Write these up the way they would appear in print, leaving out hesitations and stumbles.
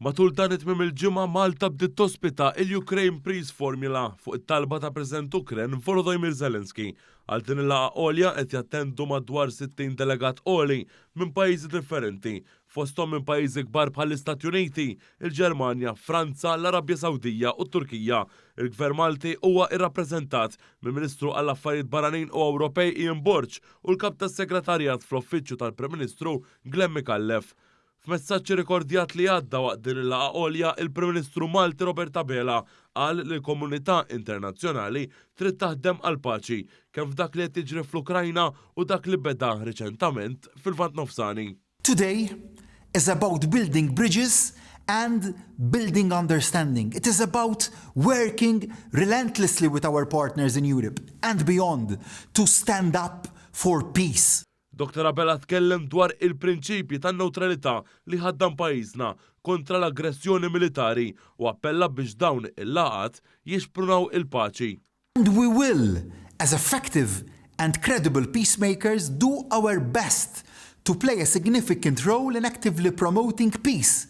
Matul dan it-tmiem il-ġimgħa Malta bdiet tospita il-Ukraine Peace Formula fuq it-talba ta' President Ukren Volodymyr Zelensky. Għal din il-laqgħa għolja qed jattendu madwar 60 delegat qoli minn pajjiżi differenti, fosthom minn pajjiżi kbar bħall-Istati Uniti, il-Ġermanja, Franza, l-Arabja Sawdija u t-Turkija. Il-Gvern Malti huwa irrappreżentat mill-Ministru għall-Affarijiet Barranin u Ewropej Ian Borg u l-Kap tas-Segretarjat fl-Uffiċċju tal-Prim Ministru Glenn Mikallef. F'messaġġ rikordjat li għadda waqt din il-laqgħa għolja, il-Prim Ministru Malti Robert Abela qal li l-komunità internazzjonali trid taħdem għal paċi kemm f'dak li qed jiġri fl-Ukrajna u dak li beda riċentament fil-Lvant Nofsani. Today is about building bridges and building understanding. It is about working relentlessly with our partners in Europe and beyond to stand up for peace. Dr. Abela tkellem dwar il-prinċipji tan-newtralità li ħaddam pajjiżna kontra l-aggressjoni militari u appella biex dawn il-laqat jixprunaw il-paċi. And we will, as effective and credible peacemakers, do our best to play a significant role in actively promoting peace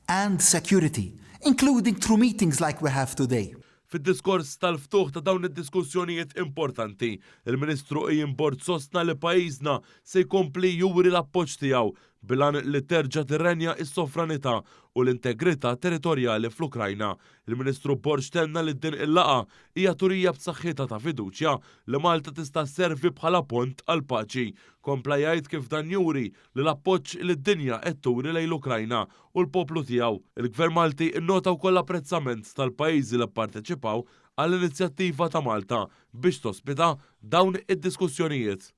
and security, including through meetings like we have today. Fid-diskors tal-ftuħ ta' dawn id-diskussjonijiet importanti, il-Ministru Ian Borg sostna li pajjiżna se jkompli juri l-appoġġ tiegħu bilan li terġa' tirrenja s-sovranità u l-integrità territorjali fl-Ukrajna. Il-Ministru Borg tenna li din il-laqa hija turija b'saħħitha ta' fiduċja li Malta tista' sservi bħala pont għal paċi. Kompla jgħid kif dan juri li l-appoġġ li d-dinja qed turi lejn l-Ukrajna u l-poplu tiegħu. Il-Gvern Malti innota wkoll apprezzament tal-pajjiżi li pparteċipaw għall-inizjattiva ta' Malta biex tospita dawn id-diskussjonijiet.